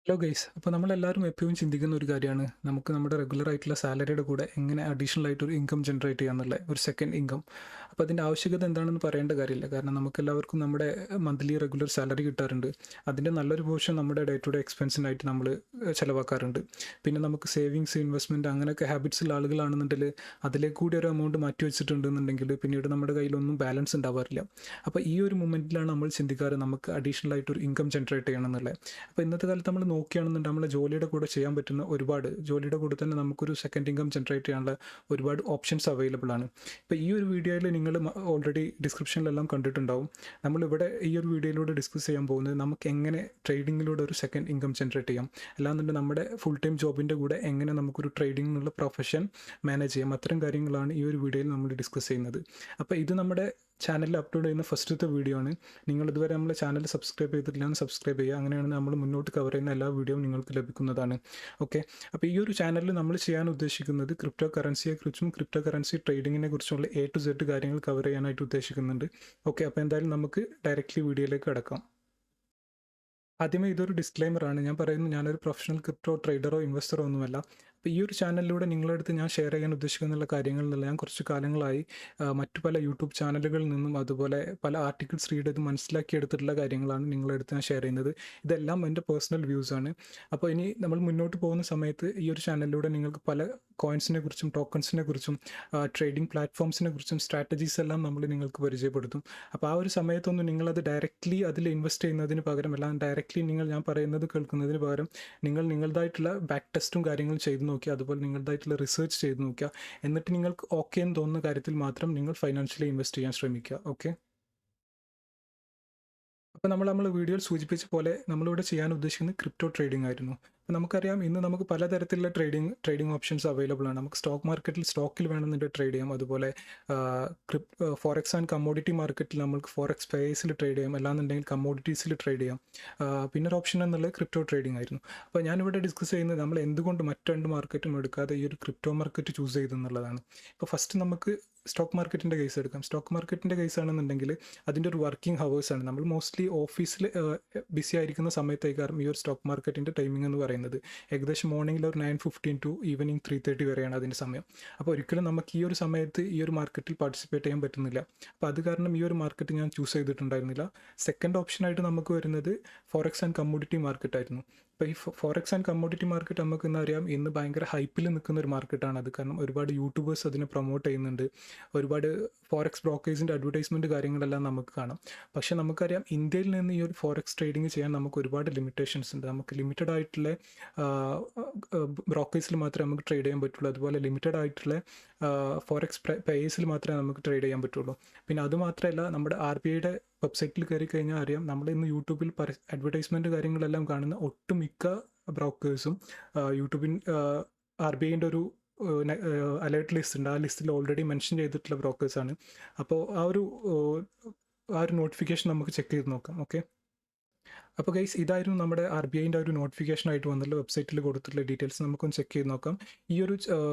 Hello guys, അപ്പോൾ നമ്മളെല്ലാവരും എപ്പോഴും ചിന്തിക്കുന്ന ഒരു കാര്യമാണ് നമുക്ക് നമ്മുടെ റെഗുലർ ആയിട്ടുള്ള സാലറിയുടെ കൂടെ എങ്ങനെ അഡീഷണൽ ആയിട്ട് ഒരു ഇൻകം ജനറേറ്റ് ചെയ്യാന്നുള്ള ഒരു സെക്കൻഡ് ഇൻകം. അപ്പോൾ അതിൻ്റെ ആവശ്യകത എന്താണെന്ന് പറയേണ്ട കാര്യമില്ല, കാരണം നമുക്കെല്ലാവർക്കും നമ്മുടെ മന്ത്ലി റെഗുലർ സാലറി കിട്ടാറുണ്ട്. അതിൻ്റെ നല്ലൊരു പോർഷൻ നമ്മുടെ ഡേ ടു ഡേ എക്സ്പെൻസിനായിട്ട് നമ്മൾ ചിലവാക്കാറുണ്ട്. പിന്നെ നമുക്ക് സേവിങ്സ്, ഇൻവെസ്റ്റ്മെൻറ്റ് അങ്ങനെയൊക്കെ ഹാബിറ്റ്സ് ഉള്ള ആളുകളാണെന്നുണ്ടെങ്കിൽ അതിലേക്ക് കൂടി ഒരു എമൗണ്ട് മാറ്റി വെച്ചിട്ടുണ്ടെന്നുണ്ടെങ്കിൽ പിന്നീട് നമ്മുടെ കയ്യിലൊന്നും ബാലൻസ് ഉണ്ടാവാറില്ല. അപ്പോൾ ഈ ഒരു മൊമെൻറ്റിലാണ് നമ്മൾ ചിന്തിക്കാറ് നമുക്ക് അഡീഷണൽ ആയിട്ട് ഒരു ഇൻകം ജനറേറ്റ് ചെയ്യണം എന്നുള്ളത്. അപ്പോൾ ഇന്നത്തെ കാലത്ത് നമ്മൾ നോക്കുകയാണെന്നുണ്ടെങ്കിൽ നമ്മളെ ജോലിയുടെ കൂടെ ചെയ്യാൻ പറ്റുന്ന ജോലിയുടെ കൂടെ തന്നെ നമുക്കൊരു സെക്കൻഡ് ഇൻകം ജനറേറ്റ് ചെയ്യാനുള്ള ഒരുപാട് ഓപ്ഷൻസ് അവൈലബിൾ ആണ്. ഇപ്പോൾ ഈ ഒരു വീഡിയോയിൽ നിങ്ങൾ ഓൾറെഡി ഡിസ്ക്രിപ്ഷനിലെല്ലാം കണ്ടിട്ടുണ്ടാവും. നമ്മളിവിടെ ഈ ഒരു വീഡിയോയിലൂടെ ഡിസ്കസ് ചെയ്യാൻ പോകുന്നത് നമുക്ക് എങ്ങനെ ട്രേഡിങ്ങിലൂടെ ഒരു സെക്കൻഡ് ഇൻകം ജനറേറ്റ് ചെയ്യാം, അല്ലാന്നുണ്ടെങ്കിൽ നമ്മുടെ ഫുൾ ടൈം ജോബിൻ്റെ കൂടെ എങ്ങനെ നമുക്കൊരു ട്രേഡിംഗ് എന്നുള്ള പ്രൊഫഷൻ മാനേജ് ചെയ്യാം. അത്തരം കാര്യങ്ങളാണ് ഈ ഒരു വീഡിയോയിൽ നമ്മൾ ഡിസ്കസ് ചെയ്യുന്നത്. അപ്പോൾ ഇത് നമ്മുടെ ചാനലിൽ അപ്ലോഡ് ചെയ്യുന്ന ഫസ്റ്റത്തെ വീഡിയോ ആണ്. നിങ്ങൾ ഇതുവരെ നമ്മുടെ ചാനൽ സബ്സ്ക്രൈബ് ചെയ്തിട്ടില്ല, സബ്സ്ക്രൈബ് ചെയ്യുക. അങ്ങനെയാണ് നമ്മൾ മുന്നോട്ട് കവർ ചെയ്യുന്ന എല്ലാ വീഡിയോയും നിങ്ങൾക്ക് ലഭിക്കുന്നതാണ്. ഓക്കെ, അപ്പോൾ ഈ ഒരു ചാനലിൽ നമ്മൾ ചെയ്യാൻ ഉദ്ദേശിക്കുന്നത് ക്രിപ്റ്റോ കറൻസിയെക്കുറിച്ചും ക്രിപ്റ്റോ കറൻസി ട്രേഡിങ്ങിനെ കുറിച്ചുള്ള A to Z കാര്യങ്ങൾ കവർ ചെയ്യാനായിട്ട് ഉദ്ദേശിക്കുന്നുണ്ട്. ഓക്കെ, അപ്പോൾ എന്തായാലും നമുക്ക് ഡയറക്റ്റ്ലി വീഡിയോയിലേക്ക് കടക്കാം. ആദ്യമേ ഇതൊരു ഡിസ്ക്ലൈമറാണ്. ഞാൻ പറയുന്നത് ഞാനൊരു പ്രൊഫഷണൽ ക്രിപ്റ്റോ ട്രേഡറോ ഇൻവെസ്റ്ററോ ഒന്നുമല്ല. അപ്പോൾ ഈ ഒരു ചാനലിലൂടെ നിങ്ങളടുത്ത് ഞാൻ ഷെയർ ചെയ്യാൻ ഉദ്ദേശിക്കുന്ന കാര്യങ്ങളിലല്ല. ഞാൻ കുറച്ച് കാലങ്ങളായി മറ്റു പല യൂട്യൂബ് ചാനലുകളിൽ നിന്നും അതുപോലെ പല ആർട്ടിക്കിൾസ് റീഡ് ചെയ്ത് മനസ്സിലാക്കിയെടുത്തിട്ടുള്ള കാര്യങ്ങളാണ് നിങ്ങളടുത്ത് ഞാൻ ഷെയർ ചെയ്യുന്നത്. ഇതെല്ലാം എൻ്റെ പേഴ്സണൽ വ്യൂസാണ്. അപ്പോൾ ഇനി നമ്മൾ മുന്നോട്ട് പോകുന്ന സമയത്ത് ഈ ഒരു ചാനലിലൂടെ നിങ്ങൾക്ക് പല കോയിൻസിനെ കുറിച്ചും ടോക്കൺസിനെ കുറിച്ചും ട്രേഡിംഗ് പ്ലാറ്റ്ഫോംസിനെ കുറിച്ചും സ്ട്രാറ്റജീസ് എല്ലാം നമ്മൾ നിങ്ങൾക്ക് പരിചയപ്പെടുത്തും. അപ്പോൾ ആ ഒരു സമയത്തൊന്നും നിങ്ങളത് ഡയറക്റ്റ്ലി അതിൽ ഇൻവെസ്റ്റ് ചെയ്യുന്നതിന് പകരം, എല്ലാം ഡയറക്റ്റ്ലി ഞാൻ പറയുന്നത് കേൾക്കുന്നതിന് പകരം നിങ്ങളുടേതായിട്ടുള്ള ബാക്ക് ടെസ്റ്റും കാര്യങ്ങളും ചെയ്ത് നോക്കുക, അതുപോലെ നിങ്ങളുടേതായിട്ടുള്ള റിസർച്ച് ചെയ്ത് നോക്കുക. എന്നിട്ട് നിങ്ങൾക്ക് ഓക്കെ എന്ന് തോന്നുന്ന കാര്യത്തിൽ മാത്രം നിങ്ങൾ ഫൈനാൻഷ്യലി ഇൻവെസ്റ്റ് ചെയ്യാൻ ശ്രമിക്കുക. ഓക്കെ, അപ്പോൾ നമ്മൾ വീഡിയോയിൽ സൂചിപ്പിച്ച പോലെ നമ്മളിവിടെ ചെയ്യാൻ ഉദ്ദേശിക്കുന്നത് ക്രിപ്റ്റോ ട്രേഡിംഗ് ആയിരുന്നു. അപ്പോൾ നമുക്കറിയാം ഇന്ന് നമുക്ക് പലതരത്തിലുള്ള ട്രേഡിംഗ് ഓപ്ഷൻസ് അവൈലബിൾ ആണ്. നമുക്ക് സ്റ്റോക്ക് മാർക്കറ്റിൽ സ്റ്റോക്കിൽ വേണമെന്നുണ്ടെങ്കിൽ ട്രേഡ് ചെയ്യാം. അതുപോലെ ഫോറക്സ് ആൻഡ് കമ്മോഡിറ്റി മാർക്കറ്റിൽ നമുക്ക് ഫോറക്സ് പെയേഴ്സിൽ ട്രേഡ് ചെയ്യാം, അല്ലാന്നുണ്ടെങ്കിൽ കമ്മോഡിറ്റീസിൽ ട്രേഡ് ചെയ്യാം. പിന്നെ ഒരു ഓപ്ഷൻ എന്നുള്ളത് ക്രിപ്റ്റോ ട്രേഡിംഗ് ആയിരുന്നു. അപ്പോൾ ഞാനിവിടെ ഡിസ്കസ് ചെയ്യുന്നത് നമ്മൾ എന്തുകൊണ്ട് മറ്റ് രണ്ട് മാർക്കറ്റും എടുക്കാതെ ഈ ഒരു ക്രിപ്റ്റോ മാർക്കറ്റ് ചൂസ് ചെയ്തെന്നുള്ളതാണ്. ഇപ്പോൾ ഫസ്റ്റ് നമുക്ക് സ്റ്റോക്ക് മാർക്കറ്റിൻ്റെ കേസ് എടുക്കാം. സ്റ്റോക്ക് മാർക്കറ്റിൻ്റെ കേസ് ആണെന്നുണ്ടെങ്കിൽ അതിൻ്റെ ഒരു വർക്കിംഗ് ഹവേഴ്സാണ്. നമ്മൾ മോസ്റ്റ്ലി ഓഫീസിൽ ബിസി ആയിരിക്കുന്ന സമയത്തേക്കാളും ഈ ഒരു സ്റ്റോക്ക് മാർക്കറ്റിൻ്റെ ടൈമിംഗ് എന്ന് പറയുന്നത് ഏകദേശം മോർണിംഗിൽ ഒരു 9:15 ടു ഈവനിങ് 3:30 വരെയാണ് അതിൻ്റെ സമയം. അപ്പോൾ ഒരിക്കലും നമുക്ക് ഈ ഒരു സമയത്ത് ഈ ഒരു മാർക്കറ്റിൽ പാർട്ടിസിപ്പേറ്റ് ചെയ്യാൻ പറ്റുന്നില്ല. അപ്പോൾ അത് കാരണം ഈ ഒരു മാർക്കറ്റ് ഞാൻ ചൂസ് ചെയ്തിട്ടുണ്ടായിരുന്നില്ല. സെക്കൻഡ് ഓപ്ഷനായിട്ട് നമുക്ക് വരുന്നത് ഫോറക്സ് ആൻഡ് കമ്മോഡിറ്റി മാർക്കറ്റ് ആയിരുന്നു. ഇപ്പോൾ ഈ ഫോറക്സ് ആൻഡ് കമ്മോഡിറ്റി മാർക്കറ്റ് നമുക്ക് ഇന്നറിയാം ഇന്ന് ഭയങ്കര ഹൈപ്പിൽ നിൽക്കുന്ന ഒരു മാർക്കറ്റാണ്. അത് കാരണം ഒരുപാട് യൂട്യൂബേഴ്സ് അതിനെ പ്രൊമോട്ട് ചെയ്യുന്നുണ്ട്. ഒരുപാട് ഫോറക്സ് ബ്രോക്കേഴ്സിൻ്റെ അഡ്വർടൈസ്മെൻറ്റ് കാര്യങ്ങളെല്ലാം നമുക്ക് കാണാം. പക്ഷേ നമുക്കറിയാം ഇന്ത്യയിൽ നിന്ന് ഈ ഒരു ഫോറക്സ് ട്രേഡിംഗ് ചെയ്യാൻ നമുക്ക് ഒരുപാട് ലിമിറ്റേഷൻസ് ഉണ്ട്. നമുക്ക് ലിമിറ്റഡ് ആയിട്ടുള്ള ബ്രോക്കേഴ്സിൽ മാത്രമേ നമുക്ക് ട്രേഡ് ചെയ്യാൻ പറ്റുള്ളൂ. അതുപോലെ ലിമിറ്റഡ് ആയിട്ടുള്ള ഫോറക്സ് പേയേഴ്സിൽ മാത്രമേ നമുക്ക് ട്രേഡ് ചെയ്യാൻ പറ്റുള്ളൂ. പിന്നെ അതുമാത്രമല്ല, നമ്മുടെ RBIയുടെ വെബ്സൈറ്റിൽ കയറി കഴിഞ്ഞാൽ അറിയാം, നമ്മൾ ഇന്ന് യൂട്യൂബിൽ അഡ്വർടൈസ്മെൻറ്റ് കാര്യങ്ങളെല്ലാം കാണുന്ന ഒട്ടുമിക്ക ബ്രോക്കേഴ്സും യൂട്യൂബിൻ RBIൻ്റെ ഒരു അലേർട്ട് ലിസ്റ്റ് ഉണ്ട്. ആ ലിസ്റ്റിൽ ഓൾറെഡി മെൻഷൻ ചെയ്തിട്ടുള്ള ബ്രോക്കേഴ്സാണ്. അപ്പോൾ ആ ഒരു നോട്ടിഫിക്കേഷൻ നമുക്ക് ചെക്ക് ചെയ്ത് നോക്കാം. ഓക്കെ, അപ്പോൾ ഗൈസ് ഇതായിരുന്നു നമ്മുടെ RBIൻ്റെ ഒരു നോട്ടിഫിക്കേഷൻ ആയിട്ട് വന്നുള്ള വെബ്സൈറ്റിൽ കൊടുത്തിട്ടുള്ള ഡീറ്റെയിൽസ് നമുക്കൊന്ന് ചെക്ക് ചെയ്ത് നോക്കാം. ഈ ഒരു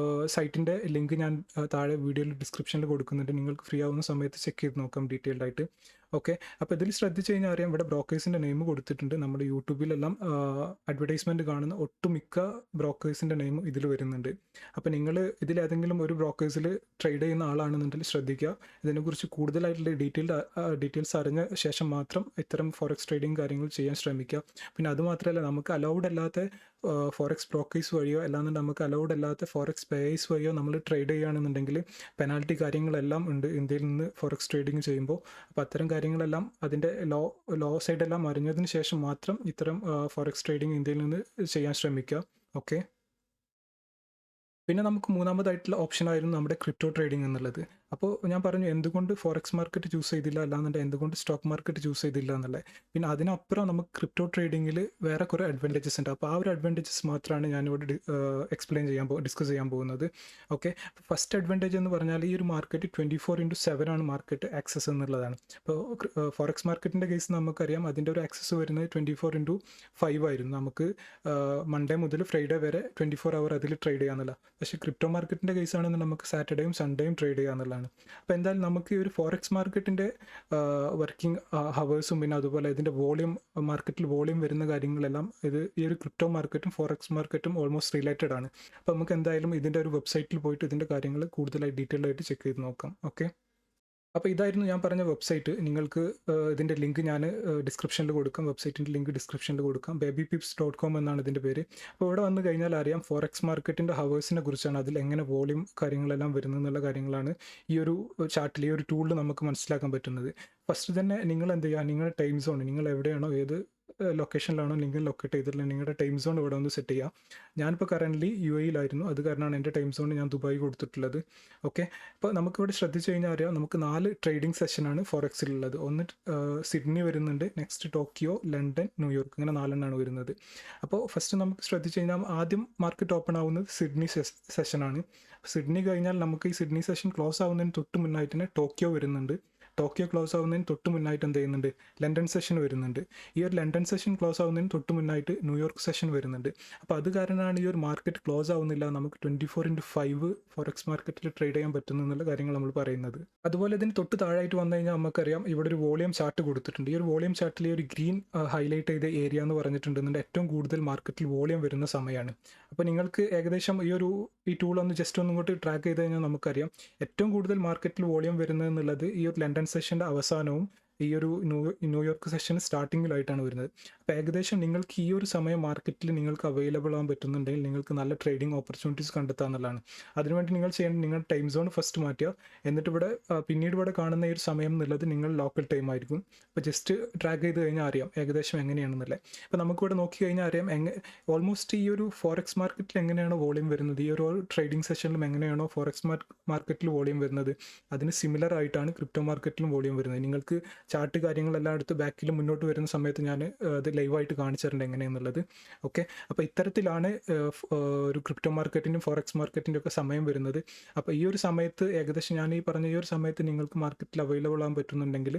സൈറ്റിൻ്റെ ലിങ്ക് ഞാൻ താഴെ വീഡിയോയിൽ ഡിസ്ക്രിപ്ഷനിൽ കൊടുക്കുന്നുണ്ട്. നിങ്ങൾക്ക് ഫ്രീ ആവുന്ന സമയത്ത് ചെക്ക് ചെയ്ത് നോക്കാം ഡീറ്റെയിൽഡ് ആയിട്ട്. ഓക്കെ, അപ്പോൾ ഇതിൽ ശ്രദ്ധിച്ച് കഴിഞ്ഞാൽ അറിയാം ഇവിടെ ബ്രോക്കേഴ്സിൻ്റെ നെയിം കൊടുത്തിട്ടുണ്ട്. നമ്മുടെ യൂട്യൂബിലെല്ലാം അഡ്വർടൈസ്മെൻറ്റ് കാണുന്ന ഒട്ടുമിക്ക ബ്രോക്കേഴ്സിൻ്റെ നെയിം ഇതിൽ വരുന്നുണ്ട്. അപ്പോൾ നിങ്ങൾ ഇതിലേതെങ്കിലും ഒരു ബ്രോക്കേഴ്സിൽ ട്രേഡ് ചെയ്യുന്ന ആളാണെന്നുണ്ടെങ്കിൽ ശ്രദ്ധിക്കുക. ഇതിനെക്കുറിച്ച് കൂടുതലായിട്ടുള്ള ഡീറ്റെയിൽസ് അറിഞ്ഞ ശേഷം മാത്രം ഇത്തരം ഫോറക്സ് ട്രേഡിംഗ് കാര്യങ്ങൾ ചെയ്യാൻ ശ്രമിക്കുക. പിന്നെ അതുമാത്രമല്ല, നമുക്ക് അലൗഡ് അല്ലാത്ത ഫോറക്സ് ബ്രോക്കേഴ്സ് വഴിയോ അല്ലാന്നുണ്ടെങ്കിൽ നമുക്ക് അലൗഡ് അല്ലാത്ത ഫോറക്സ് പേയേഴ്സ് വഴിയോ നമ്മൾ ട്രേഡ് ചെയ്യുകയാണെന്നുണ്ടെങ്കിൽ പെനാൽറ്റി കാര്യങ്ങളെല്ലാം ഉണ്ട് ഇന്ത്യയിൽ നിന്ന് ഫോറക്സ് ട്രേഡിംഗ് ചെയ്യുമ്പോൾ. അപ്പോൾ അത്തരം കാര്യങ്ങളെല്ലാം അതിൻ്റെ ലോ സൈഡെല്ലാം അറിഞ്ഞതിന് ശേഷം മാത്രം ഇത്തരം ഫോറക്സ് ട്രേഡിംഗ് ഇന്ത്യയിൽ നിന്ന് ചെയ്യാൻ ശ്രമിക്കുക. ഓക്കെ, പിന്നെ നമുക്ക് മൂന്നാമതായിട്ടുള്ള ഓപ്ഷനായിരുന്നു നമ്മുടെ ക്രിപ്റ്റോ ട്രേഡിംഗ് എന്നുള്ളത്. അപ്പോൾ ഞാൻ പറഞ്ഞു എന്തുകൊണ്ട് ഫോറക്സ് മാർക്കറ്റ് ചൂസ് ചെയ്തില്ല, അല്ലാന്നുണ്ടെങ്കിൽ എന്തുകൊണ്ട് സ്റ്റോക്ക് മാർക്കറ്റ് ചൂസ് ചെയ്തില്ല എന്നുള്ളത്. പിന്നെ അതിനപ്പുറം നമുക്ക് ക്രിപ്റ്റോ ട്രേഡിങ്ങിൽ വേറെ കുറേ അഡ്വാൻറ്റേജസ് ഉണ്ട്. അപ്പോൾ ആ ഒരു അഡ്വാൻറ്റേജസ് മാത്രമാണ് ഞാനിവിടെ ഡിസ്കസ് ചെയ്യാൻ പോകുന്നത്. ഓക്കെ, ഫസ്റ്റ് അഡ്വാൻറ്റേജ് എന്ന് പറഞ്ഞാൽ ഈ ഒരു മാർക്കറ്റ് 24/7 ആണ് മാർക്കറ്റ് ആക്സസ് എന്നുള്ളതാണ്. അപ്പോൾ ഫോറക്സ് മാർക്കറ്റിൻ്റെ കേസ് നമുക്കറിയാം അതിൻ്റെ ഒരു ആക്സസ് വരുന്നത് 24/5 ആയിരുന്നു. നമുക്ക് മൺഡേ മുതൽ ഫ്രൈഡേ വരെ 24 അവർ അതിൽ ട്രേഡ് ചെയ്യാന്നുള്ള. പക്ഷേ ക്രിപ്റ്റോ മാർക്കറ്റിൻ്റെ കേസ് ആണെന്ന് നമുക്ക് സാറ്റർഡേയും സൺഡേയും ട്രേഡ് ചെയ്യാന്നുള്ളതാണ്. എന്നുള്ളതാണ്. അപ്പോൾ എന്തായാലും നമുക്ക് ഈ ഒരു ഫോറക്സ് മാർക്കറ്റിൻ്റെ വർക്കിംഗ് ഹവേഴ്സും പിന്നെ അതുപോലെ ഇതിൻ്റെ വോളിയം, മാർക്കറ്റിൽ വോളിയം വരുന്ന കാര്യങ്ങളെല്ലാം ഈ ഒരു ക്രിപ്റ്റോ മാർക്കറ്റും ഫോറക്സ് മാർക്കറ്റും ഓൾമോസ്റ്റ് റിലേറ്റഡ് ആണ്. അപ്പോൾ നമുക്ക് എന്തായാലും ഇതിൻ്റെ ഒരു വെബ്സൈറ്റിൽ പോയിട്ട് ഇതിൻ്റെ കാര്യങ്ങൾ കൂടുതലായി ഡീറ്റെയിൽഡ് ആയിട്ട് ചെക്ക് ചെയ്ത് നോക്കാം. ഓക്കെ, അപ്പോൾ ഇതായിരുന്നു ഞാൻ പറഞ്ഞ വെബ്സൈറ്റ്. നിങ്ങൾക്ക് ഇതിൻ്റെ ലിങ്ക് ഞാൻ ഡിസ്ക്രിപ്ഷനിൽ കൊടുക്കാം, വെബ്സൈറ്റിൻ്റെ ലിങ്ക് ഡിസ്ക്രിപ്ഷനിൽ കൊടുക്കാം. babypips.com എന്നാണ് ഇതിൻ്റെ പേര്. അപ്പോൾ ഇവിടെ വന്നു കഴിഞ്ഞാൽ അറിയാം ഫോറക്സ് മാർക്കറ്റിൻ്റെ ഹവേഴ്സിനെ കുറിച്ചാണ്, അതിൽ എങ്ങനെ വോളിയം കാര്യങ്ങളെല്ലാം വരുന്നതെന്നുള്ള കാര്യങ്ങളാണ് ഈ ഒരു ചാർട്ടിൽ, ഈ ഒരു ടൂളിൽ നമുക്ക് മനസ്സിലാക്കാൻ പറ്റുന്നത്. ഫസ്റ്റ് തന്നെ നിങ്ങൾ എന്ത് ചെയ്യുക, നിങ്ങളുടെ ടൈം സോൺ, നിങ്ങൾ എവിടെയാണോ ഏത് ലൊക്കേഷനിലാണോ നിങ്ങൾ ലൊക്കേറ്റ് ചെയ്തിട്ടുള്ളത് നിങ്ങളുടെ ടൈം സോൺ ഇവിടെ ഒന്ന് സെറ്റ് ചെയ്യുക. ഞാനിപ്പോൾ കറൻ്റ്ലി UAE-യിലായിരുന്നു, അത് കാരണമാണ് എൻ്റെ ടൈം സോൺ ഞാൻ ദുബായ് കൊടുത്തിട്ടുള്ളത്. ഓക്കെ, അപ്പോൾ നമുക്കിവിടെ ശ്രദ്ധിച്ചു കഴിഞ്ഞാൽ അറിയാം നമുക്ക് 4 ട്രേഡിംഗ് സെഷനാണ് ഫോറക്സിലുള്ളത്. ഒന്ന് സിഡ്നി വരുന്നുണ്ട്, നെക്സ്റ്റ് ടോക്കിയോ, ലണ്ടൻ, ന്യൂയോർക്ക്, ഇങ്ങനെ 4 വരുന്നത്. അപ്പോൾ ഫസ്റ്റ് നമുക്ക് ശ്രദ്ധിച്ചു കഴിഞ്ഞാൽ ആദ്യം മാർക്കറ്റ് ഓപ്പൺ ആവുന്നത് സിഡ്നി സെഷനാണ്. സിഡ്നി കഴിഞ്ഞാൽ നമുക്ക് ഈ സിഡ്നി സെഷൻ ക്ലോസ് ആവുന്നതിന് തൊട്ട് മുന്നായിട്ട് തന്നെ ടോക്കിയോ വരുന്നുണ്ട്. ടോക്കിയോ ക്ലോസ് ആവുന്നതിന് തൊട്ട് മുന്നായിട്ട് എന്ത് ചെയ്യുന്നുണ്ട്, ലണ്ടൻ സെഷൻ വരുന്നുണ്ട്. ഈ ഒരു ലണ്ടൻ സെഷൻ ക്ലോസ് ആവുന്നതിന് തൊട്ട് മുന്നായിട്ട് ന്യൂയോർക്ക് സെഷൻ വരുന്നുണ്ട്. അപ്പോൾ അത് കാരണമാണ് ഈ ഒരു മാർക്കറ്റ് ക്ലോസ് ആവുന്നില്ല, നമുക്ക് 24/5 ഫോറക്സ് മാർക്കറ്റിൽ ട്രേഡ് ചെയ്യാൻ പറ്റുന്നു എന്നുള്ള കാര്യങ്ങൾ നമ്മൾ പറയുന്നത്. അതുപോലെ ഇതിന് തൊട്ട് താഴായിട്ട് വന്നു കഴിഞ്ഞാൽ നമുക്കറിയാം ഇവിടെ ഒരു വോളിയം ചാർട്ട് കൊടുത്തിട്ടുണ്ട്. ഈ ഒരു വോളിയം ചാർട്ടിൽ ഈ ഒരു ഗ്രീൻ ഹൈലൈറ്റ് ചെയ്ത ഏരിയ എന്ന് പറഞ്ഞിട്ടുണ്ടെന്നുണ്ട് ഏറ്റവും കൂടുതൽ മാർക്കറ്റിൽ വോളിയം വരുന്ന സമയമാണ്. അപ്പോൾ നിങ്ങൾക്ക് ഏകദേശം ഈ ടൂൾ ഒന്ന് ജസ്റ്റ് ഒന്നും ഇങ്ങോട്ട് ട്രാക്ക് ചെയ്ത് കഴിഞ്ഞാൽ നമുക്കറിയാം ഏറ്റവും കൂടുതൽ മാർക്കറ്റിൽ വോളിയം വരുന്നത് എന്നുള്ളത് ഈ ഒരു ലണ്ടൻ സെഷൻ്റെ അവസാനവും ഈ ഒരു ന്യൂയോർക്ക് സെഷൻ സ്റ്റാർട്ടിങ്ങിലായിട്ടാണ് വരുന്നത്. അപ്പോൾ ഏകദേശം നിങ്ങൾക്ക് ഈ ഒരു സമയം മാർക്കറ്റിൽ നിങ്ങൾക്ക് അവൈലബിൾ ആകാൻ പറ്റുന്നുണ്ടെങ്കിൽ നിങ്ങൾക്ക് നല്ല ട്രേഡിംഗ് ഓപ്പർച്യൂണിറ്റീസ് കണ്ടെത്തുക എന്നുള്ളതാണ്. അതിനുവേണ്ടി നിങ്ങൾ ചെയ്യേണ്ടത് നിങ്ങളുടെ ടൈം സോൺ ഫസ്റ്റ് മാറ്റുക. എന്നിട്ട് പിന്നീട് ഇവിടെ കാണുന്ന ഈ ഒരു സമയം എന്നുള്ളത് നിങ്ങൾ ലോക്കൽ ടൈം ആയിരിക്കും. അപ്പോൾ ജസ്റ്റ് ട്രാക്ക് ചെയ്ത് കഴിഞ്ഞാൽ അറിയാം ഏകദേശം എങ്ങനെയാണെന്നുള്ളത്. അപ്പോൾ നമുക്കിവിടെ നോക്കി കഴിഞ്ഞാൽ അറിയാം ഓൾമോസ്റ്റ് ഈ ഒരു ഫോറക്സ് മാർക്കറ്റിൽ എങ്ങനെയാണോ വോളിയം വരുന്നത്, ഈ ഒരു ട്രേഡിംഗ് സെഷനിലും എങ്ങനെയാണോ ഫോറക്സ് മാർക്കറ്റിൽ വോളിയം വരുന്നത് അതിന് സിമിലർ ആയിട്ടാണ് ക്രിപ്റ്റോ മാർക്കറ്റിലും വോളിയം വരുന്നത്. നിങ്ങൾക്ക് ചാർട്ട് കാര്യങ്ങളെല്ലാം എടുത്ത് ബാക്കിൽ മുന്നോട്ട് വരുന്ന സമയത്ത് ഞാൻ അത് ലൈവായിട്ട് കാണിച്ചിട്ടുണ്ട് എങ്ങനെയെന്നുള്ളത്. ഓക്കെ, അപ്പോൾ ഇത്തരത്തിലാണ് ഒരു ക്രിപ്റ്റോ മാർക്കറ്റിൻ്റെയും ഫോറക്സ് മാർക്കറ്റിൻ്റെ ഒക്കെ സമയം വരുന്നത്. അപ്പോൾ ഈ ഒരു സമയത്ത് ഏകദേശം ഞാൻ ഈ പറഞ്ഞ ഈ ഒരു സമയത്ത് നിങ്ങൾക്ക് മാർക്കറ്റിൽ അവൈലബിൾ ആകാൻ പറ്റുന്നുണ്ടെങ്കിൽ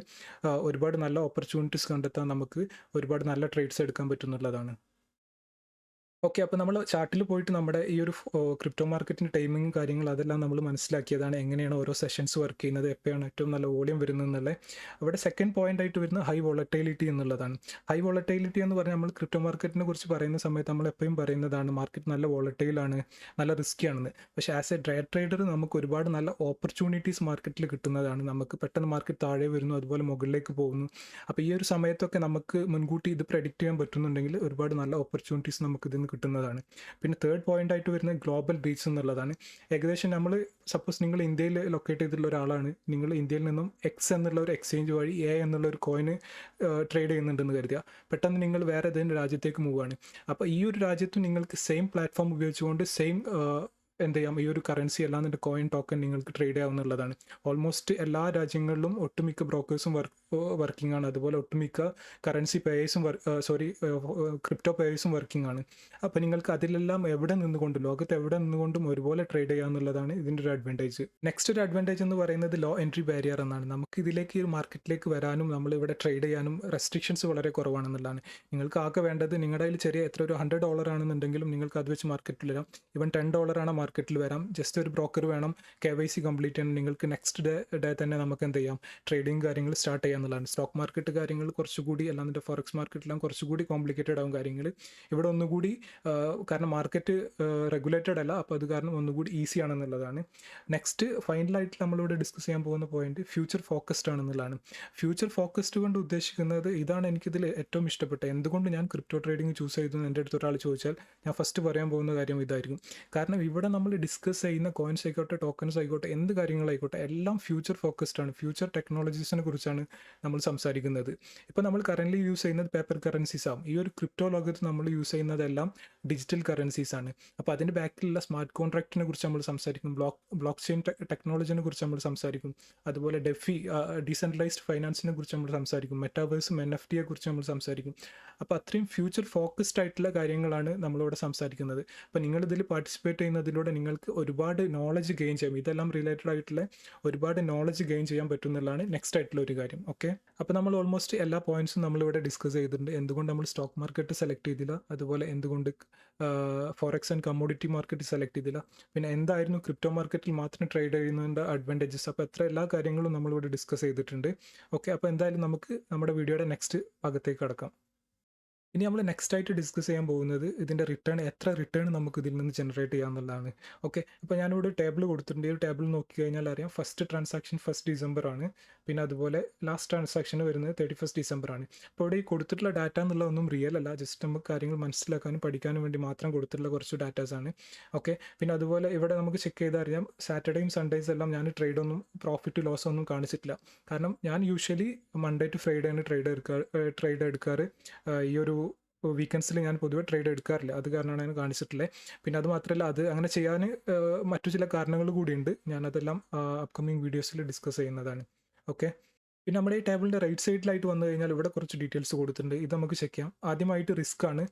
ഒരുപാട് നല്ല ഓപ്പർച്യൂണിറ്റീസ് കണ്ടെത്താൻ നമുക്ക് ഒരുപാട് നല്ല ട്രേഡ്സ് എടുക്കാൻ പറ്റുന്നുള്ളതാണ്. ഓക്കെ, അപ്പോൾ നമ്മൾ ചാർട്ടിൽ പോയിട്ട് നമ്മുടെ ഈ ഒരു ക്രിപ്റ്റോ മാർക്കറ്റിൻ്റെ ടൈമിങ്ങും കാര്യങ്ങൾ അതെല്ലാം നമ്മൾ മനസ്സിലാക്കിയതാണ്, എങ്ങനെയാണ് ഓരോ സെഷൻസ് വർക്ക് ചെയ്യുന്നത്, എപ്പോഴാണ് ഏറ്റവും നല്ല വോളിയം വരുന്നത് എന്നുള്ളത്. അവിടെ സെക്കൻഡ് പോയിന്റ് ആയിട്ട് വരുന്നത് ഹൈ വോളറ്റൈലിറ്റി എന്നുള്ളതാണ്. ഹൈ വോളറ്റൈലിറ്റി എന്ന് പറഞ്ഞാൽ നമ്മൾ ക്രിപ്റ്റോ മാർക്കറ്റിനെ കുറിച്ച് പറയുന്ന സമയത്ത് നമ്മൾ എപ്പോഴും പറയുന്നതാണ് മാർക്കറ്റ് നല്ല വോളറ്റൈലാണ്, നല്ല റിസ്കി ആണെന്ന്. പക്ഷേ ആസ് എ ട്രേഡർ നമുക്ക് ഒരുപാട് നല്ല ഓപ്പർച്യൂണിറ്റീസ് മാർക്കറ്റിൽ കിട്ടുന്നതാണ്. നമുക്ക് പെട്ടെന്ന് മാർക്കറ്റ് താഴെ വരുന്നു, അതുപോലെ മുകളിലേക്ക് പോകുന്നു. അപ്പോൾ ഈ ഒരു സമയത്തൊക്കെ നമുക്ക് മുൻകൂട്ടി ഇത് പ്രെഡിക്റ്റ് ചെയ്യാൻ പറ്റുന്നുണ്ടെങ്കിൽ ഒരുപാട് നല്ല ഓപ്പർച്യൂണിറ്റീസ് നമുക്ക് ഇതിന് കിട്ടുന്നതാണ്. പിന്നെ തേർഡ് പോയിന്റ് ആയിട്ട് വരുന്നത് ഗ്ലോബൽ റീച്ച് എന്നുള്ളതാണ്. ഏകദേശം നമ്മൾ സപ്പോസ് നിങ്ങൾ ഇന്ത്യയിൽ ലൊക്കേറ്റ് ചെയ്തിട്ടുള്ള ഒരാളാണ്, നിങ്ങൾ ഇന്ത്യയിൽ നിന്നും എക്സ് എന്നുള്ള ഒരു എക്സ്ചേഞ്ച് വഴി എന്നുള്ള ഒരു കോയിന് ട്രേഡ് ചെയ്യുന്നുണ്ടെന്ന് കരുതുക. പെട്ടെന്ന് നിങ്ങൾ വേറെ ഏതെങ്കിലും രാജ്യത്തേക്ക് മൂവാണ്. അപ്പോൾ ഈ ഒരു രാജ്യത്തും നിങ്ങൾക്ക് സെയിം പ്ലാറ്റ്ഫോം ഉപയോഗിച്ചുകൊണ്ട് സെയിം എന്ത് ചെയ്യാം, ഈ ഒരു കറൻസി അല്ലാതെ കോയിൻ ടോക്കൺ നിങ്ങൾക്ക് ട്രേഡ് ചെയ്യാവുന്നതാണ്. ഓൾമോസ്റ്റ് എല്ലാ രാജ്യങ്ങളിലും ഒട്ടുമിക്ക ബ്രോക്കേഴ്സും വർക്കിംഗ് ആണ്. അതുപോലെ ഒട്ടുമിക്ക കറൻസി പേയേഴ്സും ക്രിപ്റ്റോ പേയേഴ്സും വർക്കിംഗ് ആണ്. അപ്പോൾ നിങ്ങൾക്ക് അതിലെല്ലാം ലോകത്ത് എവിടെ നിന്നുകൊണ്ടും ഒരുപോലെ ട്രേഡ് ചെയ്യാമെന്നുള്ളതാണ് ഇതിൻ്റെ ഒരു അഡ്വാൻറ്റേജ്. നെക്സ്റ്റ് ഒരു അഡ്വാൻറ്റേജ് എന്ന് പറയുന്നത് ലോ എൻട്രി ബാരിയർ എന്നാണ്. നമുക്ക് ഇതിലേക്ക് ഈ മാർക്കറ്റിലേക്ക് വരാനും നമ്മൾ ഇവിടെ ട്രേഡ് ചെയ്യാനും റെസ്ട്രിക്ഷൻസ് വളരെ കുറവാണെന്നുള്ളതാണ്. നിങ്ങൾക്ക് ആകെ വേണ്ടത് നിങ്ങളുടെ കയ്യിൽ ചെറിയ എത്ര ഒരു $100 ആണെന്നുണ്ടെങ്കിലും നിങ്ങൾക്ക് അത് വെച്ച് മാർക്കറ്റിൽ വരാം. ഇവൻ $10 ആണ് മാർക്കറ്റിൽ വരാം. ജസ്റ്റ് ഒരു ബ്രോക്കർ വേണം, KYC കംപ്ലീറ്റ് ചെയ്യാൻ. നിങ്ങൾക്ക് നെക്സ്റ്റ് ഡേ തന്നെ നമുക്ക് എന്ത് ചെയ്യാം, ട്രേഡിങ് കാര്യങ്ങൾ സ്റ്റാർട്ട് ചെയ്യാമെന്നുള്ളതാണ്. സ്റ്റോക്ക് മാർക്കറ്റ് കാര്യങ്ങൾ കുറച്ചുകൂടി അല്ലാതെ ഫോറക്സ് മാർക്കറ്റിലും കുറച്ചുകൂടി കോംപ്ലിക്കേറ്റഡ് ആവും കാര്യങ്ങൾ. ഇവിടെ ഒന്നുകൂടി കാരണം മാർക്കറ്റ് റെഗുലേറ്റഡ് അല്ല, അപ്പോൾ അത് കാരണം ഒന്നുകൂടി ഈസി ആണെന്നുള്ളതാണ്. നെക്സ്റ്റ് ഫൈനലായിട്ട് നമ്മളിവിടെ ഡിസ്കസ് ചെയ്യാൻ പോകുന്ന പോയിന്റ് ഫ്യൂച്ചർ ഫോക്കസ്ഡ് ആണെന്നുള്ളതാണ്. ഫ്യൂച്ചർ ഫോക്കസ്ഡ് കൊണ്ട് ഉദ്ദേശിക്കുന്നത് ഇതാണ്. എനിക്കിതിൽ ഏറ്റവും ഇഷ്ടപ്പെട്ടത് എന്തുകൊണ്ട് ഞാൻ ക്രിപ്റ്റോ ട്രേഡിംഗ് ചൂസ് ചെയ്തു എൻ്റെ അടുത്ത് ഒരാൾ ചോദിച്ചാൽ ഞാൻ ഫസ്റ്റ് പറയാൻ പോകുന്ന കാര്യം ഇതായിരിക്കും. കാരണം ഇവിടെ നമ്മൾ ഡിസ്കസ് ചെയ്യുന്ന കോയിൻസ് ആയിക്കോട്ടെ, ടോക്കൺസ് ആയിക്കോട്ടെ, എന്ത് കാര്യങ്ങളായിക്കോട്ടെ എല്ലാം ഫ്യൂച്ചർ ഫോക്കസ്ഡ് ആണ്. ഫ്യൂച്ചർ ടെക്നോളജീസിനെ കുറിച്ചാണ് നമ്മൾ സംസാരിക്കുന്നത്. ഇപ്പോൾ നമ്മൾ കറൻ്റ്ലി യൂസ് ചെയ്യുന്നത് പേപ്പർ കറൻസീസ് ആവും. ഈ ഒരു ക്രിപ്റ്റോ ലോകത്ത് നമ്മൾ യൂസ് ചെയ്യുന്നതെല്ലാം ഡിജിറ്റൽ കറൻസീസ് ആണ്. അപ്പോൾ അതിൻ്റെ ബാക്കിലുള്ള സ്മാർട്ട് കോൺട്രാക്റ്റിനെ കുറിച്ച് നമ്മൾ സംസാരിക്കും, ബ്ലോക്ക് ചെയിൻ ടെക്നോളജിനെ കുറിച്ച് നമ്മൾ സംസാരിക്കും, അതുപോലെ ഡീസെൻട്രലൈസ്ഡ് ഫൈനാൻസിനെ കുറിച്ച് നമ്മൾ സംസാരിക്കും, മെറ്റാവേഴ്സും NFT കുറിച്ച് നമ്മൾ സംസാരിക്കും. അപ്പോൾ അത്രയും ഫ്യൂച്ചർ ഫോക്കസ്ഡ് ആയിട്ടുള്ള കാര്യങ്ങളാണ് നമ്മളിവിടെ സംസാരിക്കുന്നത്. അപ്പോൾ നിങ്ങളിതിൽ പാർട്ടിസിപ്പേറ്റ് ചെയ്യുന്നതിലൂടെ നിങ്ങൾക്ക് ഒരുപാട് നോളജ് ഗെയിൻ ചെയ്യാം. ഇതെല്ലാം റിലേറ്റഡ് ആയിട്ടുള്ള ഒരുപാട് നോളജ് ഗെയിൻ ചെയ്യാൻ പറ്റുന്നതാണ് നെക്സ്റ്റ് ആയിട്ടുള്ള ഒരു കാര്യം. ഓക്കെ, അപ്പോൾ നമ്മൾ ഓൾമോസ്റ്റ് എല്ലാ പോയിന്റ്സും നമ്മളിവിടെ ഡിസ്കസ് ചെയ്തിട്ടുണ്ട്. എന്തുകൊണ്ട് നമ്മൾ സ്റ്റോക്ക് മാർക്കറ്റ് സെലക്ട് ചെയ്തില്ല, അതുപോലെ എന്തുകൊണ്ട് forex and commodity market select ചെയ്തില്ല, പിന്നെ എന്തായിരുന്നു ക്രിപ്റ്റോ മാർക്കറ്റിൽ മാത്രം ട്രേഡ് ചെയ്യുന്നതിൻ്റെ അഡ്വാൻറ്റേജസ്. അപ്പോൾ എത്ര എല്ലാ കാര്യങ്ങളും നമ്മളിവിടെ ഡിസ്കസ് ചെയ്തിട്ടുണ്ട്. ഓക്കെ, അപ്പോൾ എന്തായാലും നമുക്ക് നമ്മുടെ വീഡിയോയുടെ നെക്സ്റ്റ് ഭാഗത്തേക്ക് കടക്കാം. ഇനി നമ്മൾ നെക്സ്റ്റ് ആയിട്ട് ഡിസ്കസ് ചെയ്യാൻ പോകുന്നത് ഇതിൻ്റെ റിട്ടേൺ, എത്ര റിട്ടേൺ നമുക്ക് ഇതിൽ നിന്ന് ജനറേറ്റ് ചെയ്യാമെന്നുള്ളതാണ്. ഓക്കെ, അപ്പോൾ ഞാനിവിടെ ടേബിൾ കൊടുത്തിട്ടുണ്ട്. ഈ ഒരു ടേബിൾ നോക്കി കഴിഞ്ഞാൽ അറിയാം, ഫസ്റ്റ് ട്രാൻസാക്ഷൻ 1 ഡിസംബർ ആണ്, പിന്നെ അതുപോലെ ലാസ്റ്റ് ട്രാൻസാക്ഷൻ വരുന്നത് 31 ഡിസംബർ ആണ്. അപ്പോൾ ഇവിടെ ഈ കൊടുത്തിട്ടുള്ള ഡാറ്റ എന്നുള്ളതൊന്നും റിയൽ അല്ല, ജസ്റ്റ് നമുക്ക് കാര്യങ്ങൾ മനസ്സിലാക്കാനും പഠിക്കാനും വേണ്ടി മാത്രം കൊടുത്തിട്ടുള്ള കുറച്ച് ഡാറ്റാസ് ആണ്. ഓക്കെ, പിന്നെ അതുപോലെ ഇവിടെ നമുക്ക് ചെക്ക് ചെയ്താൽ അറിയാം, സാറ്റർഡേയും സൺഡേസ് എല്ലാം ഞാൻ ട്രേഡൊന്നും പ്രോഫിറ്റ് ലോസ് ഒന്നും കാണിച്ചിട്ടില്ല. കാരണം ഞാൻ യൂഷ്വലി മൺഡേ ടു ഫ്രൈഡേ ആണ് ട്രേഡ് എടുക്കാറ്. ഈ ഒരു വീക്കെൻഡ്സിൽ ഞാൻ പൊതുവെ ട്രേഡ് എടുക്കാറില്ല, അത് കാരണമാണ് ഞാൻ കാണിച്ചിട്ടുള്ളത്. പിന്നെ അത് മാത്രമല്ല, അത് അങ്ങനെ ചെയ്യാൻ മറ്റു ചില കാരണങ്ങൾ കൂടിയുണ്ട്, ഞാനതെല്ലാം അപ്കമിങ് വീഡിയോസിൽ ഡിസ്കസ് ചെയ്യുന്നതാണ്. ഓക്കെ, പിന്നെ നമ്മുടെ ഈ ടേബിളിൻ്റെ റൈറ്റ് സൈഡിലായിട്ട് വന്നു കഴിഞ്ഞാൽ ഇവിടെ കുറച്ച് ഡീറ്റെയിൽസ് കൊടുത്തിട്ടുണ്ട്. ഇത് നമുക്ക് ചെക്ക് ചെയ്യാം. ആദ്യമായിട്ട് റിസ്ക് ആണ്.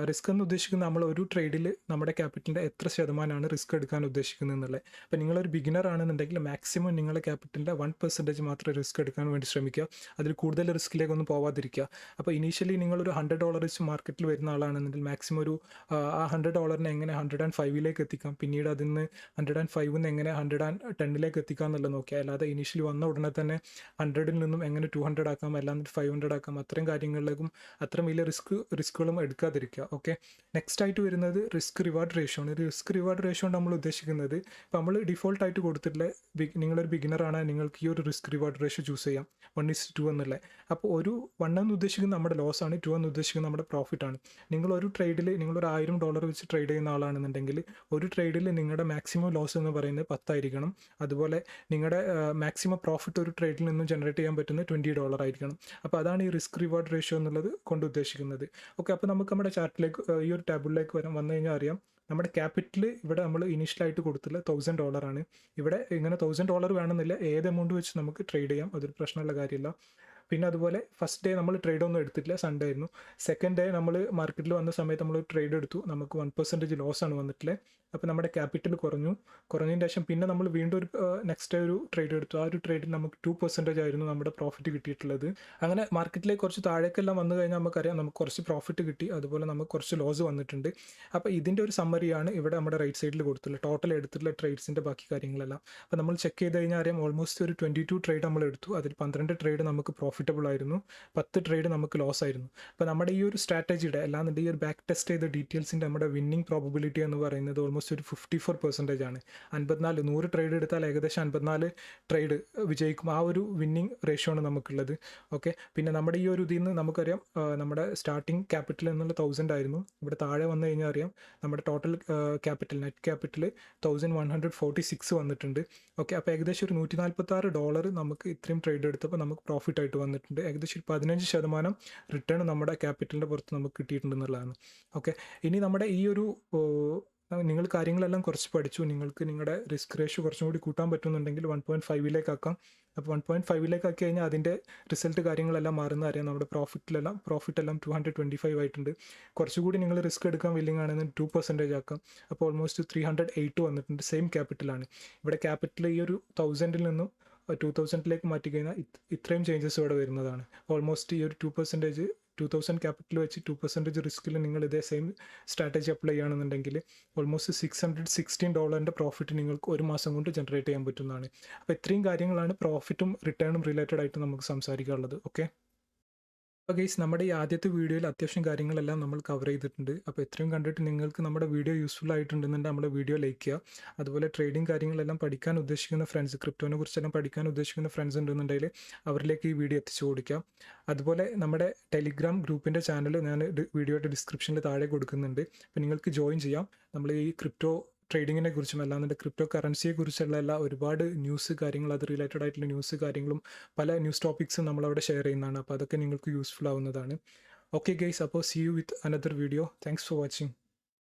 റിസ്ക് എന്ന് ഉദ്ദേശിക്കുന്നത് നമ്മൾ ഒരു ട്രേഡിൽ നമ്മുടെ ക്യാപിറ്റലിൻ്റെ എത്ര ശതമാനമാണ് റിസ്ക് എടുക്കാൻ ഉദ്ദേശിക്കുന്നത് എന്നുള്ളത്. അപ്പോൾ നിങ്ങളൊരു ബിഗിനർ ആണെന്നുണ്ടെങ്കിൽ മാക്സിമം നിങ്ങളുടെ ക്യാപിറ്റലിൻ്റെ 1% മാത്രം റിസ്ക് എടുക്കാൻ വേണ്ടി ശ്രമിക്കുക, അതിൽ കൂടുതൽ റിസ്ക്കിലേക്കൊന്നും പോവാതിരിക്കുക. അപ്പോൾ ഇനീഷ്യലി നിങ്ങളൊരു $100 വെച്ച് മാർക്കറ്റിൽ വരുന്ന ആളാണെന്നുണ്ടെങ്കിൽ മാക്സിമം ഒരു ആ $100 എങ്ങനെ 105 എത്തിക്കാം, പിന്നീട് അതിൽ നിന്ന് 105 എങ്ങനെ 110 എത്തിക്കാം എന്നുള്ളത് നോക്കിയാൽ, അല്ലാതെ ഇനീഷ്യലി വന്ന ഉടനെ തന്നെ 100 നിന്നും എങ്ങനെ 200 ആക്കാം, അല്ലാതെ 500 ആക്കാം, അത്രയും കാര്യങ്ങളിലേക്കും അത്രയും വലിയ റിസ്കുകളും എടുക്കാതിരിക്കുക. ഓക്കെ, നെക്സ്റ്റ് ആയിട്ട് വരുന്നത് റിസ്ക് റിവാർഡ് റേഷ്യോ ആണ്. റിസ്ക് റിവാർഡ് റേഷ്യോ കൊണ്ട് നമ്മൾ ഉദ്ദേശിക്കുന്നത്, ഇപ്പോൾ നമ്മൾ ഡിഫോൾട്ട് ആയിട്ട് കൊടുത്തിട്ടുള്ള നിങ്ങളൊരു ബിഗിനർ ആണ്, നിങ്ങൾക്ക് ഈ ഒരു റിസ്ക് റിവാർഡ് റേഷ്യോ ചൂസ് ചെയ്യാം 1:2 എന്നുള്ളത്. അപ്പോൾ ഒരു 1 എന്ന് ഉദ്ദേശിക്കുന്നത് നമ്മുടെ ലോസ് ആണ്, 2 എന്ന് ഉദ്ദേശിക്കുന്നത് നമ്മുടെ പ്രോഫിറ്റ് ആണ്. നിങ്ങളൊരു ട്രേഡിൽ നിങ്ങളൊരു $1000 വെച്ച് ട്രേഡ് ചെയ്യുന്ന ആളാണെന്നുണ്ടെങ്കിൽ ഒരു ട്രേഡിൽ നിങ്ങളുടെ മാക്സിമം ലോസ് എന്ന് പറയുന്നത് 10 ആയിരിക്കണം. അതുപോലെ നിങ്ങളുടെ മാക്സിമം പ്രോഫിറ്റ് ഒരു ട്രേഡിൽ നിന്നും ജനറേറ്റ് ചെയ്യാൻ പറ്റുന്നത് $20 ആയിരിക്കണം. അപ്പോൾ അതാണ് ഈ റിസ്ക് റിവാർഡ് റേഷ്യോ എന്നുള്ളത് കൊണ്ട് ഉദ്ദേശിക്കുന്നത്. ഓക്കെ, അപ്പോൾ നമുക്ക് നമ്മുടെ ചാർട്ടിലേക്ക് ഈ ഒരു ടേബിളിലേക്ക് വന്നു കഴിഞ്ഞാൽ അറിയാം, നമ്മുടെ ക്യാപിറ്റൽ ഇവിടെ നമ്മൾ ഇനീഷ്യലായിട്ട് കൊടുത്തില്ല $1000 ആണ്. ഇവിടെ ഇങ്ങനെ $1000 വേണമെന്നില്ല, ഏത് എമൗണ്ട് വെച്ച് നമുക്ക് ട്രേഡ് ചെയ്യാം, അതൊരു പ്രശ്നമുള്ള കാര്യമില്ല. പിന്നെ അതുപോലെ ഫസ്റ്റ് ഡേ നമ്മൾ ട്രേഡ് ഒന്നും എടുത്തിട്ടില്ല, സൺഡേ ആയിരുന്നു. സെക്കൻഡ് ഡേ നമ്മൾ മാർക്കറ്റിൽ വന്ന സമയത്ത് നമ്മൾ ട്രേഡ് എടുത്തു, നമുക്ക് 1% ലോസ് ആണ് വന്നിട്ടുള്ളത്. അപ്പോൾ നമ്മുടെ ക്യാപിറ്റൽ കുറഞ്ഞതിന് ശേഷം പിന്നെ നമ്മൾ വീണ്ടും ഒരു നെക്സ്റ്റ് ഡേ ഒരു ട്രേഡ് എടുത്തു. ആ ഒരു ട്രേഡിൽ നമുക്ക് 2% ആയിരുന്നു നമ്മുടെ പ്രോഫിറ്റ് കിട്ടിയിട്ടുള്ളത്. അങ്ങനെ മാർക്കറ്റിലേക്ക് കുറച്ച് താഴേക്കെല്ലാം വന്നു കഴിഞ്ഞാൽ നമുക്കറിയാം നമുക്ക് കുറച്ച് പ്രോഫിറ്റ് കിട്ടി, അതുപോലെ നമുക്ക് കുറച്ച് ലോസ് വന്നിട്ടുണ്ട്. അപ്പോൾ ഇതിൻ്റെ ഒരു സമ്മറിയാണ് ഇവിടെ നമ്മുടെ റൈറ്റ് സൈഡിൽ കൊടുത്തുള്ളത്, ടോട്ടൽ എടുത്തിട്ടുള്ള ട്രേഡ്സിൻ്റെ ബാക്കി കാര്യങ്ങളെല്ലാം. അപ്പോൾ നമ്മൾ ചെക്ക് ചെയ്ത് കഴിഞ്ഞാൽ അറിയാം, ഓൾമോസ്റ്റ് ഒരു 22 ട്രേഡ് നമ്മൾ എടുത്തു, അതിൽ 12 ട്രേഡ് നമുക്ക് പ്രോഫിറ്റബിൾ ആയിരുന്നു, 10 ട്രേഡ് നമുക്ക് ലോസ് ആയിരുന്നു. അപ്പോൾ നമ്മുടെ ഈ ഒരു സ്ട്രാറ്റജിയുടെ അല്ലാന്നുണ്ടെങ്കിൽ ഈ ഒരു ബാക്ക് ടെസ്റ്റ് ചെയ്ത ഡീറ്റെയിൽസിൻ്റെ നമ്മുടെ വിന്നിംഗ് പ്രോബബിലിറ്റി എന്ന് പറയുന്നത് ഓൾമോസ്റ്റ് ഒരു 54% ആണ്. 100 ട്രേഡ് എടുത്താൽ ഏകദേശം 54 ട്രേഡ് വിജയിക്കും. ആ ഒരു വിന്നിംഗ് റേഷ്യോ ആണ് നമുക്കുള്ളത്. ഓക്കെ, പിന്നെ നമ്മുടെ ഈ ഒരു ഇതിൽ നിന്ന് നമുക്കറിയാം, നമ്മുടെ സ്റ്റാർട്ടിങ് ക്യാപിറ്റൽ എന്നുള്ള 1000 ആയിരുന്നു. ഇവിടെ താഴെ വന്നു കഴിഞ്ഞാൽ അറിയാം, നമ്മുടെ ടോട്ടൽ ക്യാപിറ്റൽ നെറ്റ് ക്യാപിറ്റൽ 1146 വന്നിട്ടുണ്ട്. ഓക്കെ, അപ്പോൾ ഏകദേശം ഒരു $146 നമുക്ക് ഇത്രയും ട്രേഡ് എടുത്തപ്പോൾ നമുക്ക് പ്രോഫിറ്റ് ആയിട്ട് വന്നിട്ടുണ്ട്. ഏകദേശം 15% റിട്ടേൺ നമ്മുടെ ക്യാപിറ്റലിൻ്റെ പുറത്ത് നമുക്ക് കിട്ടിയിട്ടുണ്ടെന്നുള്ളതാണ്. ഓക്കെ, ഇനി നമ്മുടെ ഈ ഒരു നിങ്ങൾ കാര്യങ്ങളെല്ലാം കുറച്ച് പഠിച്ചു, നിങ്ങൾക്ക് നിങ്ങളുടെ റിസ്ക് റേഷ്യോ കുറച്ചും കൂടി കൂട്ടാൻ പറ്റുന്നുണ്ടെങ്കിൽ 1.5 ആക്കാം. അപ്പോൾ 1.5 ആക്കി കഴിഞ്ഞാൽ അതിൻ്റെ റിസൾട്ട് കാര്യങ്ങളെല്ലാം മാറുന്ന അറിയാം. നമ്മുടെ പ്രോഫിറ്റ് എല്ലാം 225 ആയിട്ടുണ്ട്. കുറച്ചുകൂടി നിങ്ങൾ റിസ്ക് എടുക്കാൻ വില്ലിങ് ആണെന്ന് 2% ആക്കാം. അപ്പോൾ ഓൾമോസ്റ്റ് 308 വന്നിട്ടുണ്ട്. സെയിം ക്യാപിറ്റലാണ്. ഇവിടെ ക്യാപിറ്റൽ ഈ ഒരു 1000 നിന്നും 2000 മാറ്റി കഴിഞ്ഞാൽ ഇത്രയും ചേഞ്ചസ് ഇവിടെ വരുന്നതാണ്. ഓൾമോസ്റ്റ് ഈ ഒരു 2000 ക്യാപിറ്റൽ വെച്ച് 2% റിസ്കിൽ നിങ്ങൾ ഇതേ സെയിം സ്ട്രാറ്റജി അപ്ലൈ ചെയ്യുകയാണെന്നുണ്ടെങ്കിൽ ഓൾമോസ്റ്റ് $616 പ്രോഫിറ്റ് നിങ്ങൾക്ക് ഒരു മാസം കൊണ്ട് ജനറേറ്റ് ചെയ്യാൻ പറ്റുന്നതാണ്. അപ്പോൾ ഇത്രയും കാര്യങ്ങളാണ് പ്രോഫിറ്റും റിട്ടേണും റിലേറ്റഡ് ആയിട്ട് നമുക്ക് സംസാരിക്കാനുള്ളത്. ഓക്കെ, അപ്പോൾ ഗൈസ്, നമ്മുടെ ഈ ആദ്യത്തെ വീഡിയോയിൽ അത്യാവശ്യം കാര്യങ്ങളെല്ലാം നമ്മൾ കവർ ചെയ്തിട്ടുണ്ട്. അപ്പോൾ ഇത്രയും കണ്ടിട്ട് നിങ്ങൾക്ക് നമ്മുടെ വീഡിയോ യൂസ്ഫുൾ ആയിട്ടുണ്ടെന്നുണ്ടെങ്കിൽ നമ്മുടെ വീഡിയോ ലൈക്ക് ചെയ്യുക. അതുപോലെ ട്രേഡിംഗ് കാര്യങ്ങളെല്ലാം പഠിക്കാൻ ഉദ്ദേശിക്കുന്ന ഫ്രണ്ട്സ്, ക്രിപ്റ്റോനെ കുറിച്ചെല്ലാം പഠിക്കാൻ ഉദ്ദേശിക്കുന്ന ഫ്രണ്ട്സ് ഉണ്ടെന്നുണ്ടെങ്കിൽ അവരിലേക്ക് ഈ വീഡിയോ എത്തിച്ചു കൊടുക്കാം. അതുപോലെ നമ്മുടെ ടെലിഗ്രാം ഗ്രൂപ്പിൻ്റെ ചാനൽ ഞാൻ വീഡിയോയുടെ ഡിസ്ക്രിപ്ഷനിൽ താഴെ കൊടുക്കുന്നുണ്ട്. അപ്പോൾ നിങ്ങൾക്ക് ജോയിൻ ചെയ്യാം. നമ്മൾ ഈ ക്രിപ്റ്റോ ട്രേഡിങ്ങിനെ കുറിച്ചും അല്ലാതെ ക്രിപ്റ്റോ കറൻസിയെ കുറിച്ചുള്ള ഒരുപാട് ന്യൂസ് കാര്യങ്ങൾ, അത് റിലേറ്റഡ് ആയിട്ടുള്ള ന്യൂസ് കാര്യങ്ങളും പല ന്യൂസ് ടോപ്പിക്സും നമ്മളവിടെ ഷെയർ ചെയ്യുന്നതാണ്. അപ്പോൾ അതൊക്കെ നിങ്ങൾക്ക് യൂസ്ഫുൾ ആവുന്നതാണ്. ഓക്കെ ഗൈസ്, അപ്പോൾ see you with another video. Thanks for watching.